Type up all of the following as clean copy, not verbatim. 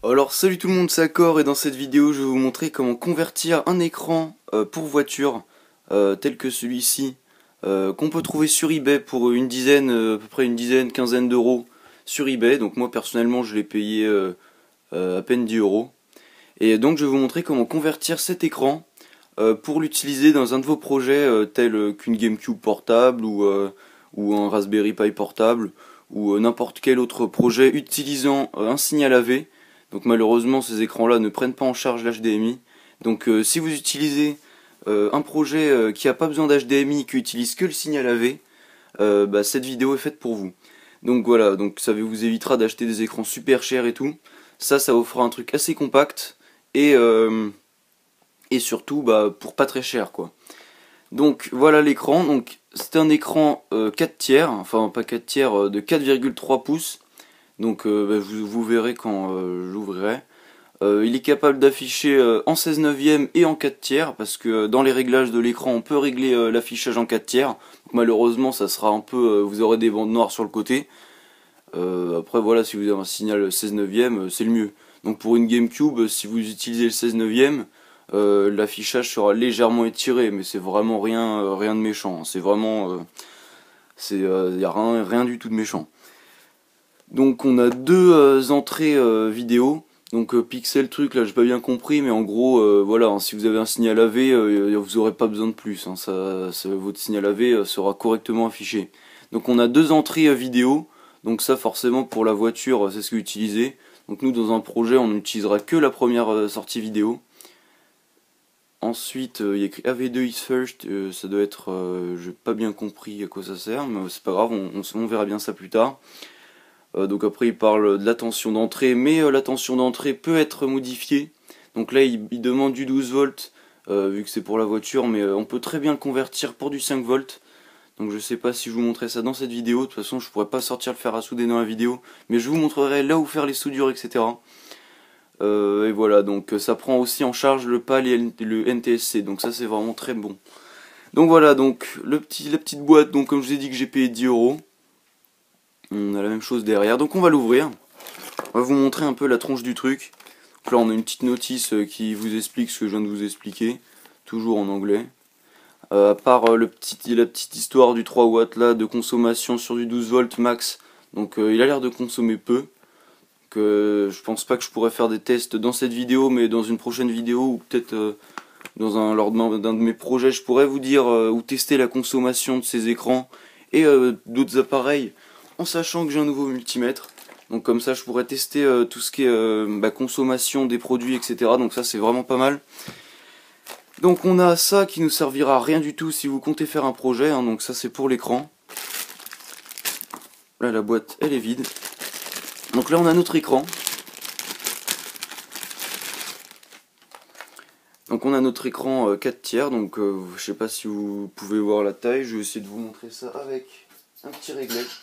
Alors salut tout le monde, c'est Accor et dans cette vidéo je vais vous montrer comment convertir un écran pour voiture tel que celui-ci qu'on peut trouver sur eBay pour une dizaine, à peu près une dizaine, quinzaine d'euros sur eBay. Donc moi personnellement je l'ai payé à peine 10 euros. Et donc je vais vous montrer comment convertir cet écran pour l'utiliser dans un de vos projets tels qu'une GameCube portable ou un Raspberry Pi portable ou n'importe quel autre projet utilisant un signal AV. Donc malheureusement ces écrans là ne prennent pas en charge l'HDMI. Donc si vous utilisez un projet qui n'a pas besoin d'HDMI, qui utilise que le signal AV, cette vidéo est faite pour vous. Donc voilà, donc ça vous évitera d'acheter des écrans super chers et tout. Ça vous fera un truc assez compact et surtout pour pas très cher quoi. Donc voilà l'écran, donc c'est un écran 4 tiers, enfin pas 4 tiers, de 4,3 pouces. Donc vous verrez quand j'ouvrirai. Il est capable d'afficher en 16 neuvième et en 4 tiers, parce que dans les réglages de l'écran on peut régler l'affichage en 4 tiers. Donc, malheureusement ça sera un peu, vous aurez des bandes noires sur le côté. Après voilà, si vous avez un signal 16 neuvième, c'est le mieux. Donc pour une GameCube, si vous utilisez le 16 neuvième, l'affichage sera légèrement étiré, mais c'est vraiment rien de méchant. C'est vraiment, y a rien du tout de méchant. Donc on a deux entrées vidéo. Donc pixel truc là j'ai pas bien compris, mais en gros voilà, hein, si vous avez un signal AV vous aurez pas besoin de plus, hein, votre signal AV sera correctement affiché. Donc on a deux entrées vidéo, donc ça forcément pour la voiture c'est ce que utiliser. Donc nous dans un projet on n'utilisera que la première sortie vidéo. Ensuite il y a écrit AV2 is first, ça doit être, j'ai pas bien compris à quoi ça sert, mais c'est pas grave, on verra bien ça plus tard. Donc après il parle de la tension d'entrée, mais la tension d'entrée peut être modifiée. Donc là il demande du 12 volts vu que c'est pour la voiture, mais on peut très bien le convertir pour du 5 volts. Donc je sais pas si je vous montrerai ça dans cette vidéo, de toute façon je pourrais pas sortir le fer à souder dans la vidéo, mais je vous montrerai là où faire les soudures, etc. Et voilà, donc ça prend aussi en charge le PAL et le NTSC, donc ça c'est vraiment très bon. Donc voilà, donc la petite boîte, donc comme je vous ai dit que j'ai payé 10 euros. On a la même chose derrière, donc on va l'ouvrir. On va vous montrer un peu la tronche du truc. Donc là on a une petite notice qui vous explique ce que je viens de vous expliquer, toujours en anglais. À part la petite histoire du 3 watts là de consommation sur du 12 volts max, donc il a l'air de consommer peu. Je pense pas que je pourrais faire des tests dans cette vidéo, mais dans une prochaine vidéo ou peut-être lors d'un de mes projets, je pourrais vous dire ou tester la consommation de ces écrans et d'autres appareils, en sachant que j'ai un nouveau multimètre. Donc comme ça je pourrais tester tout ce qui est consommation des produits, etc. Donc ça c'est vraiment pas mal. Donc on a ça qui nous servira à rien du tout si vous comptez faire un projet, hein. Donc ça c'est pour l'écran. Là la boîte elle est vide. Donc là on a notre écran. Donc on a notre écran 4 tiers, donc je sais pas si vous pouvez voir la taille, je vais essayer de vous montrer ça avec un petit réglage.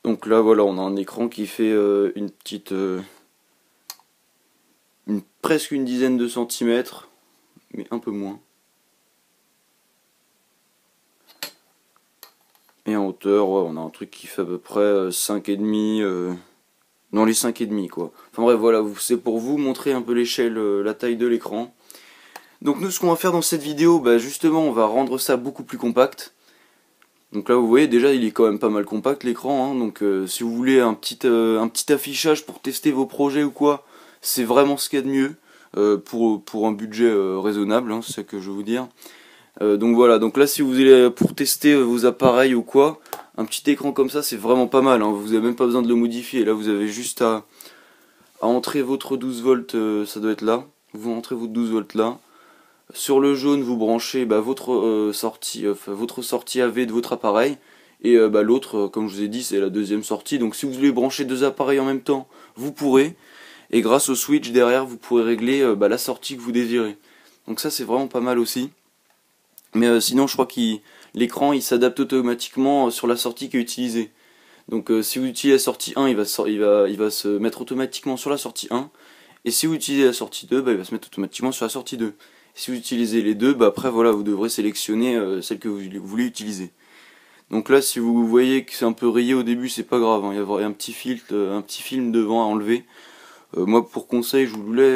Donc là voilà, on a un écran qui fait une petite presque une dizaine de centimètres, mais un peu moins. Et en hauteur, ouais, on a un truc qui fait à peu près 5,5, dans les 5,5 quoi. Enfin bref voilà, c'est pour vous montrer un peu l'échelle, la taille de l'écran. Donc nous ce qu'on va faire dans cette vidéo, justement on va rendre ça beaucoup plus compact. Donc là vous voyez déjà il est quand même pas mal compact l'écran, hein. Donc si vous voulez un petit affichage pour tester vos projets ou quoi, c'est vraiment ce qu'il y a de mieux pour un budget raisonnable, hein, c'est ça que je veux vous dire. Donc voilà, donc là si vous allez pour tester vos appareils ou quoi, un petit écran comme ça c'est vraiment pas mal, hein. Vous n'avez même pas besoin de le modifier, là vous avez juste à entrer votre 12 volts, ça doit être là, vous entrez votre 12 volts là. Sur le jaune, vous branchez votre sortie AV de votre appareil. Et l'autre, comme je vous ai dit, c'est la deuxième sortie. Donc si vous voulez brancher deux appareils en même temps, vous pourrez. Et grâce au switch derrière, vous pourrez régler la sortie que vous désirez. Donc ça, c'est vraiment pas mal aussi. Mais sinon, je crois que l'écran, il s'adapte automatiquement sur la sortie qui est utilisée. Donc si vous utilisez la sortie 1, il va se mettre automatiquement sur la sortie 1. Et si vous utilisez la sortie 2, il va se mettre automatiquement sur la sortie 2. Si vous utilisez les deux, après voilà, vous devrez sélectionner celle que vous voulez utiliser. Donc là, si vous voyez que c'est un peu rayé au début, c'est pas grave, hein. Il y a un petit filtre, un petit film devant à enlever. Moi, pour conseil, je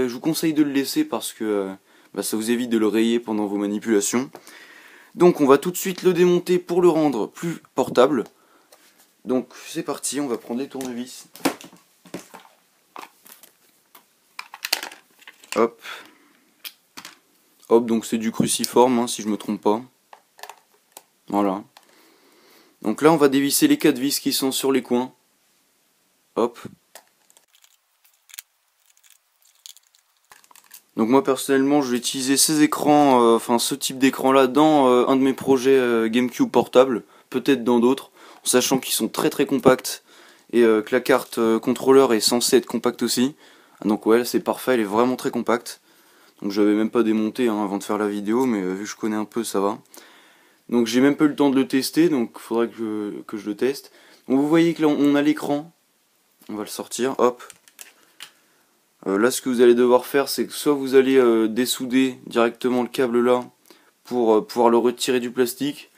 vous conseille de le laisser parce que ça vous évite de le rayer pendant vos manipulations. Donc on va tout de suite le démonter pour le rendre plus portable. Donc c'est parti, on va prendre les tournevis. Hop. Hop, donc c'est du cruciforme, hein, si je me trompe pas. Voilà. Donc là on va dévisser les 4 vis qui sont sur les coins. Hop. Donc moi personnellement je vais utiliser ces écrans, ce type d'écran là dans un de mes projets GameCube portable, peut-être dans d'autres, en sachant qu'ils sont très très compacts et que la carte contrôleur est censée être compacte aussi. Donc ouais, c'est parfait, elle est vraiment très compacte. Donc j'avais même pas démonté hein, avant de faire la vidéo, mais vu que je connais un peu ça va. Donc j'ai même pas eu le temps de le tester, donc il faudrait que je le teste. Donc vous voyez que là on a l'écran, on va le sortir, hop. Là ce que vous allez devoir faire c'est que soit vous allez dessouder directement le câble là pour pouvoir le retirer du plastique,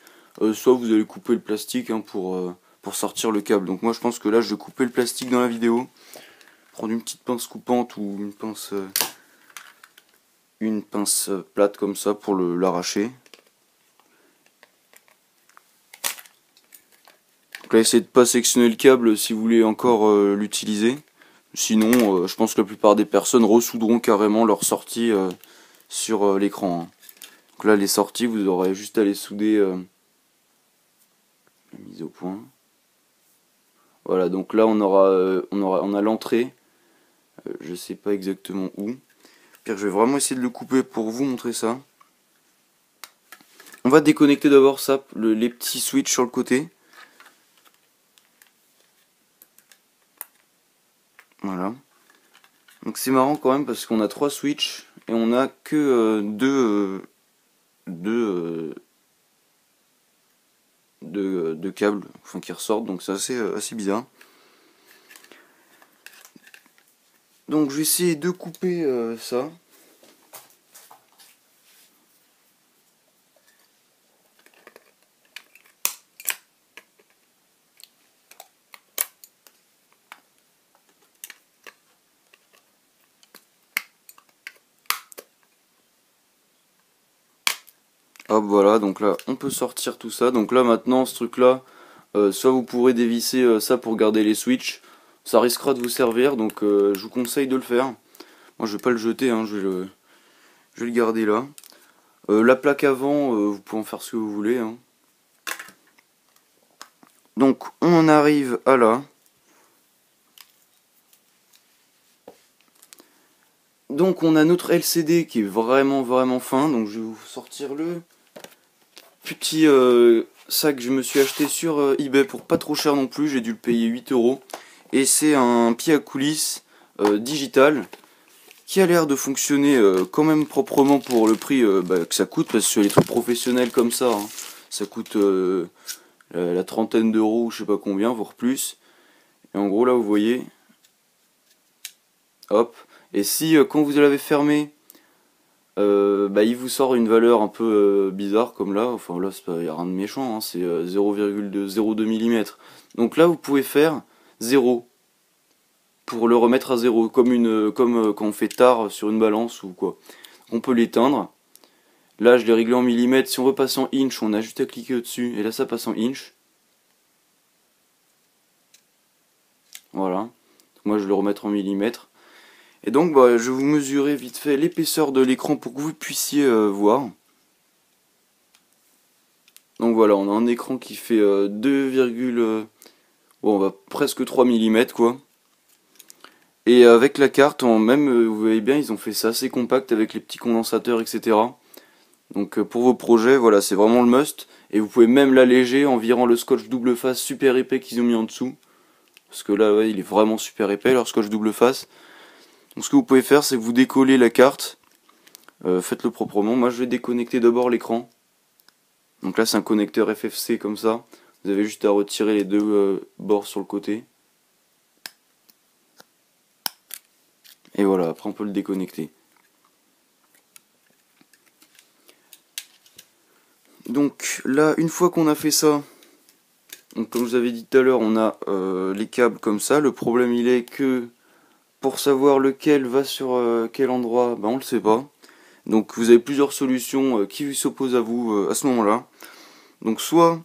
soit vous allez couper le plastique hein, pour sortir le câble. Donc moi je pense que là je vais couper le plastique dans la vidéo, prendre une petite pince coupante ou une pince plate comme ça pour l'arracher. Donc là essayez de pas sectionner le câble si vous voulez encore l'utiliser. Sinon, je pense que la plupart des personnes ressouderont carrément leur sortie sur l'écran. Hein. Donc là, les sorties, vous aurez juste à les souder la mise au point. Voilà, donc là, on a l'entrée. Je sais pas exactement où. Puis je vais vraiment essayer de le couper pour vous montrer ça. On va déconnecter d'abord ça, les petits switches sur le côté. Voilà. Donc c'est marrant quand même parce qu'on a 3 switches et on a que deux câbles qui ressortent, donc c'est assez bizarre. Donc je vais essayer de couper ça. Hop voilà, donc là on peut sortir tout ça. Donc là maintenant ce truc là, soit vous pourrez dévisser ça pour garder les switches, ça risquera de vous servir, donc je vous conseille de le faire. Moi je vais pas le jeter, hein, je vais le garder là. La plaque avant, vous pouvez en faire ce que vous voulez. Hein. Donc on en arrive à là. Donc on a notre LCD qui est vraiment fin, donc je vais vous sortir le petit sac que je me suis acheté sur eBay pour pas trop cher non plus, j'ai dû le payer 8 €. Et c'est un pied à coulisses digital qui a l'air de fonctionner quand même proprement pour le prix que ça coûte, parce que sur les trucs professionnels comme ça, hein, ça coûte la trentaine d'euros ou je sais pas combien, voire plus. Et en gros là vous voyez, hop, et si quand vous l'avez fermé, il vous sort une valeur un peu bizarre comme là, enfin là il n'y a rien de méchant, hein, c'est 0,02 mm. Donc là vous pouvez faire 0 pour le remettre à 0, comme quand on fait tard sur une balance ou quoi. On peut l'éteindre. Là je l'ai réglé en millimètres, si on veut passer en inch on a juste à cliquer au-dessus et là ça passe en inch. Voilà, moi je vais le remettre en millimètres. Et donc je vais vous mesurer vite fait l'épaisseur de l'écran pour que vous puissiez voir. Donc voilà, on a un écran qui fait presque 3 mm quoi. Et avec la carte, vous voyez bien, ils ont fait ça assez compact avec les petits condensateurs, etc. Donc pour vos projets, voilà, c'est vraiment le must. Et vous pouvez même l'alléger en virant le scotch double face super épais qu'ils ont mis en dessous. Parce que là, ouais, il est vraiment super épais leur scotch double face. Donc ce que vous pouvez faire, c'est que vous décollez la carte. Faites-le proprement. Moi, je vais déconnecter d'abord l'écran. Donc là, c'est un connecteur FFC comme ça. Vous avez juste à retirer les deux bords sur le côté. Et voilà, après on peut le déconnecter. Donc là, une fois qu'on a fait ça, Donc comme je vous avais dit tout à l'heure, on a les câbles comme ça. Le problème il est que pour savoir lequel va sur quel endroit, on le sait pas. Donc vous avez plusieurs solutions qui s'opposent à vous à ce moment-là. Donc soit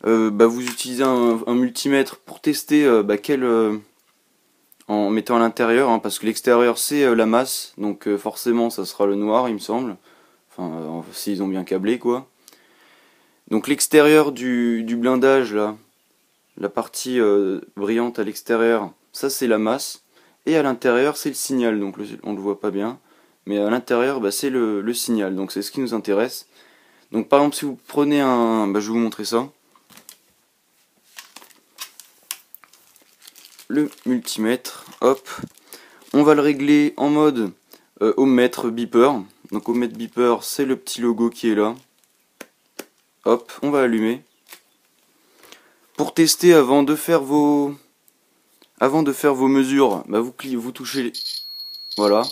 vous utilisez un multimètre pour tester en mettant à l'intérieur, hein, parce que l'extérieur c'est la masse, donc forcément ça sera le noir il me semble. Enfin s'ils ont bien câblé quoi. Donc l'extérieur du blindage là, la partie brillante à l'extérieur, ça c'est la masse. Et à l'intérieur c'est le signal, donc on le voit pas bien. Mais à l'intérieur c'est le signal, donc c'est ce qui nous intéresse. Donc par exemple si vous prenez un... je vais vous montrer ça. Le multimètre, hop. On va le régler en mode ohmmètre beeper. Donc ohmmètre beeper c'est le petit logo qui est là. Hop, on va allumer. Pour tester avant de faire vos mesures, vous touchez les... Voilà.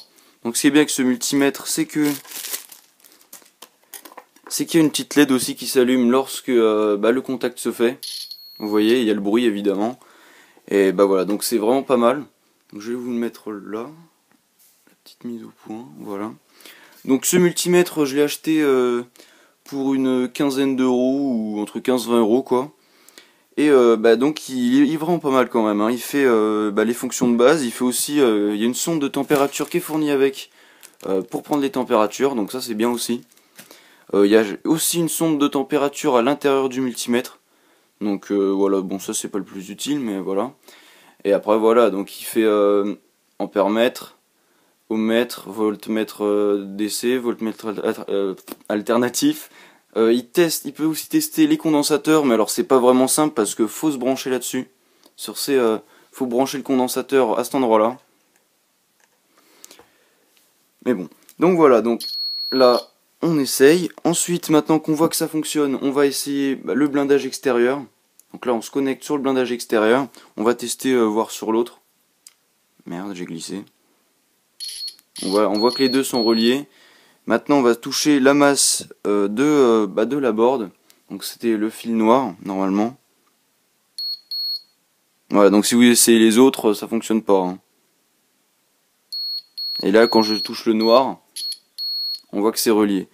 Donc ce qui est bien avec ce multimètre, c'est qu'il y a une petite LED aussi qui s'allume lorsque le contact se fait. Vous voyez, il y a le bruit évidemment. Et voilà, donc c'est vraiment pas mal. Donc, je vais vous le mettre là. La petite mise au point, voilà. Donc ce multimètre, je l'ai acheté pour une quinzaine d'euros ou entre 15 et 20 euros quoi. Et donc il est vraiment pas mal quand même, hein. Il fait les fonctions de base, il fait aussi, il y a une sonde de température qui est fournie avec pour prendre les températures, donc ça c'est bien aussi. Il y a aussi une sonde de température à l'intérieur du multimètre, donc voilà, bon ça c'est pas le plus utile, mais voilà. Et après voilà, donc il fait ampèremètre, ohmmètre, voltmètre DC, voltmètre alternatif. Il peut aussi tester les condensateurs, mais alors c'est pas vraiment simple parce que faut se brancher là-dessus. Faut brancher le condensateur à cet endroit-là. Mais bon, donc voilà, donc là on essaye. Ensuite, maintenant qu'on voit que ça fonctionne, on va essayer le blindage extérieur. Donc là on se connecte sur le blindage extérieur. On va tester, voir sur l'autre. Merde, j'ai glissé. On voit que les deux sont reliés. Maintenant on va toucher la masse de la board. Donc c'était le fil noir normalement. Voilà, donc si vous essayez les autres, ça fonctionne pas, hein. Et là quand je touche le noir, on voit que c'est relié.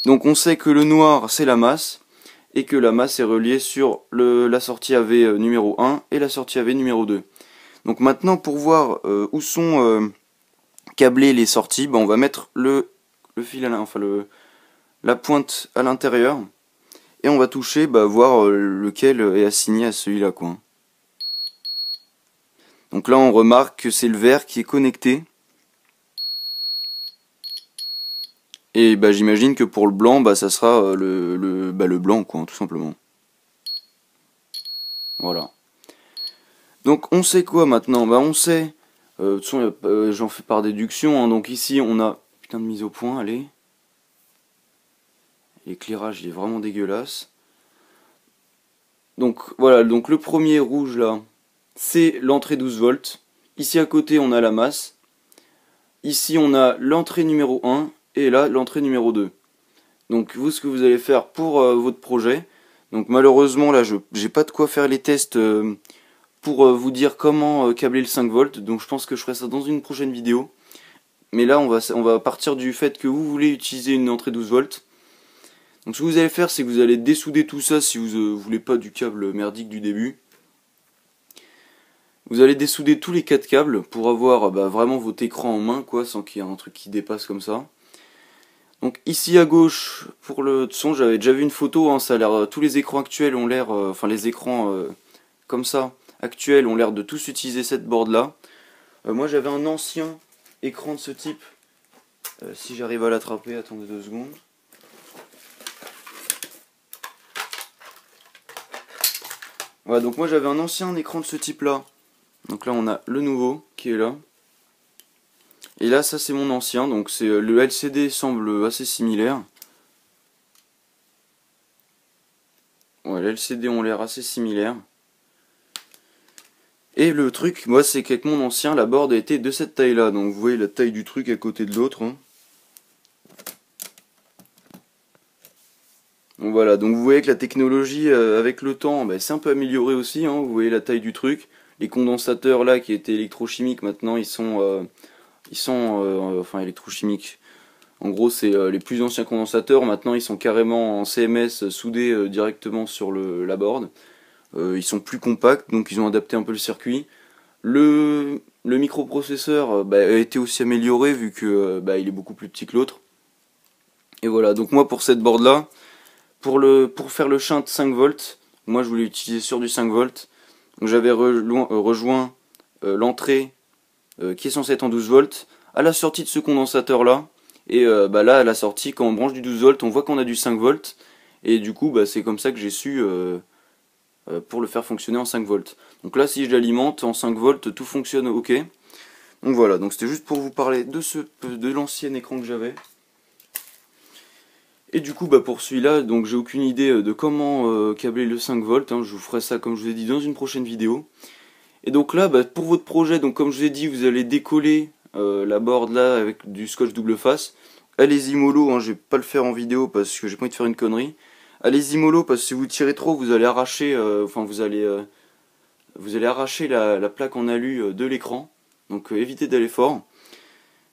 Donc on sait que le noir c'est la masse, et que la masse est reliée sur la sortie AV numéro 1 et la sortie AV numéro 2. Donc maintenant pour voir où sont câblées les sorties, on va mettre le fil la pointe à l'intérieur et on va toucher, voir lequel est assigné à celui-là quoi. Donc là on remarque que c'est le vert qui est connecté. Et j'imagine que pour le blanc, ça sera le blanc quoi, tout simplement. Voilà. Donc on sait quoi maintenant? On sait, de toute façon j'en fais par déduction, hein. Donc ici on a, putain de mise au point, allez. L'éclairage il est vraiment dégueulasse. Donc voilà, donc le premier rouge là, c'est l'entrée 12 volts. Ici à côté on a la masse. Ici on a l'entrée numéro 1 et là l'entrée numéro 2. Donc vous, ce que vous allez faire pour votre projet, donc malheureusement là j'ai pas de quoi faire les tests pour vous dire comment câbler le 5 volts, donc je pense que je ferai ça dans une prochaine vidéo. Mais là on va partir du fait que vous voulez utiliser une entrée 12 volts. Donc ce que vous allez faire, c'est que vous allez dessouder tout ça si vous voulez pas du câble merdique du début. Vous allez dessouder tous les 4 câbles pour avoir vraiment votre écran en main quoi, sans qu'il y ait un truc qui dépasse comme ça. Donc ici à gauche, pour le son, j'avais déjà vu une photo, hein, ça a l'air, tous les écrans actuels ont l'air, les écrans comme ça, actuels, ont l'air de tous utiliser cette board là. Moi j'avais un ancien écran de ce type, si j'arrive à l'attraper, attendez 2 secondes. Voilà, donc moi j'avais un ancien écran de ce type là. Donc là on a le nouveau qui est là. Et là ça c'est mon ancien, donc c'est le LCD semble assez similaire. Ouais, les LCD ont l'air assez similaires. Et le truc, moi c'est qu'avec mon ancien, la board était de cette taille là. Donc vous voyez la taille du truc à côté de l'autre, hein. Donc voilà, donc vous voyez que la technologie avec le temps, bah, c'est un peu amélioré aussi, hein. Vous voyez la taille du truc. Les condensateurs là qui étaient électrochimiques, maintenant enfin électrochimiques. En gros, c'est les plus anciens condensateurs. Maintenant, ils sont carrément en CMS soudés directement sur la board. Ils sont plus compacts, donc ils ont adapté un peu le circuit. Le microprocesseur a été aussi amélioré vu que il est beaucoup plus petit que l'autre. Et voilà, donc moi pour cette board là, pour faire le shunt 5 volts, moi je voulais utiliser sur du 5 volts. Donc j'avais rejoint l'entrée qui est censée être en 12 volts à la sortie de ce condensateur là. Et là à la sortie, quand on branche du 12 volts, on voit qu'on a du 5 volts. Et du coup c'est comme ça que j'ai su pour le faire fonctionner en 5 volts. Donc là si je l'alimente en 5 volts, tout fonctionne ok. Donc voilà, donc c'était juste pour vous parler de l'ancien écran que j'avais. Et du coup pour celui-là, donc j'ai aucune idée de comment câbler le 5 volts, hein. Je vous ferai ça comme je vous ai dit dans une prochaine vidéo. Et donc là pour votre projet, donc comme je vous ai dit, vous allez décoller la board là avec du scotch double face. Allez-y mollo, hein, je vais pas le faire en vidéo parce que j'ai pas envie de faire une connerie. Allez-y mollo parce que si vous tirez trop, vous allez arracher, vous allez arracher la plaque en alu de l'écran. Donc évitez d'aller fort.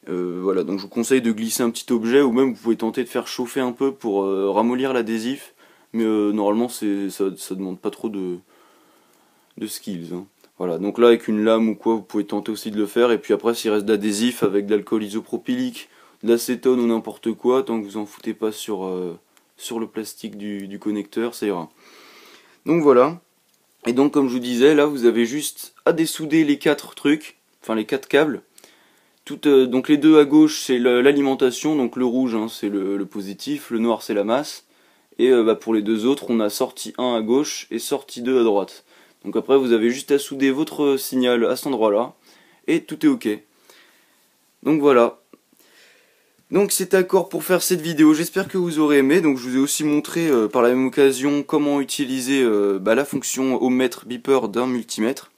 Voilà, donc je vous conseille de glisser un petit objet ou même vous pouvez tenter de faire chauffer un peu pour ramollir l'adhésif. Mais normalement ça demande pas trop de skills, hein. Voilà, donc là avec une lame ou quoi, vous pouvez tenter aussi de le faire. Et puis après s'il reste d'adhésif avec de l'alcool isopropylique, de l'acétone ou n'importe quoi, tant que vous en foutez pas sur le plastique du connecteur, ça ira. Donc voilà. Et donc comme je vous disais, là vous avez juste à dessouder les 4 trucs, enfin les 4 câbles. Donc les deux à gauche c'est l'alimentation, donc le rouge hein, c'est le positif, le noir c'est la masse. Et pour les deux autres on a sortie 1 à gauche et sortie 2 à droite. Donc après vous avez juste à souder votre signal à cet endroit là et tout est ok. Donc voilà. Donc c'est accord pour faire cette vidéo, j'espère que vous aurez aimé. Donc je vous ai aussi montré par la même occasion comment utiliser la fonction ohmmètre beeper d'un multimètre.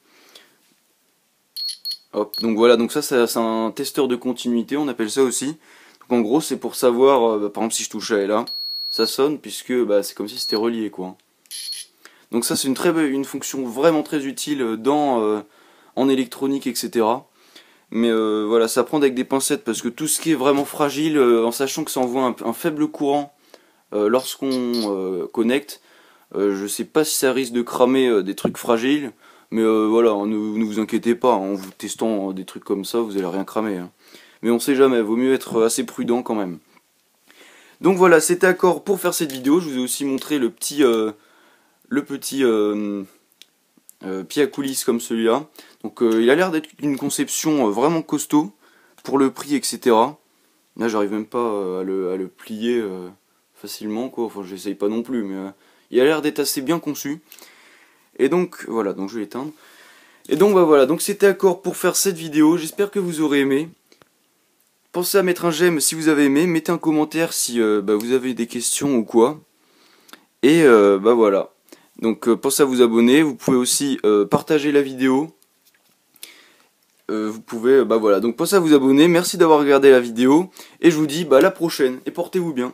Hop, donc voilà, donc ça c'est un testeur de continuité, on appelle ça aussi. Donc en gros c'est pour savoir, par exemple si je touche à là, ça sonne puisque c'est comme si c'était relié quoi. Donc ça c'est une fonction vraiment très utile en électronique etc. Mais voilà, ça prend avec des pincettes parce que tout ce qui est vraiment fragile, en sachant que ça envoie un faible courant lorsqu'on connecte, je sais pas si ça risque de cramer des trucs fragiles. Mais voilà, ne vous inquiétez pas, en vous testant des trucs comme ça, vous allez rien cramer, hein. Mais on sait jamais, vaut mieux être assez prudent quand même. Donc voilà, c'était accord pour faire cette vidéo. Je vous ai aussi montré le petit pied à coulisses comme celui-là. Donc il a l'air d'être une conception vraiment costaud pour le prix, etc. Là, j'arrive même pas à le plier facilement, quoi. Enfin, j'essaye pas non plus, mais il a l'air d'être assez bien conçu. Et donc voilà, donc je vais l'éteindre. Et donc voilà, donc c'était accord pour faire cette vidéo, j'espère que vous aurez aimé. Pensez à mettre un j'aime si vous avez aimé, mettez un commentaire si vous avez des questions ou quoi. Et voilà. Donc pensez à vous abonner, vous pouvez aussi partager la vidéo. Vous pouvez, voilà, donc pensez à vous abonner, merci d'avoir regardé la vidéo. Et je vous dis à la prochaine, et portez-vous bien.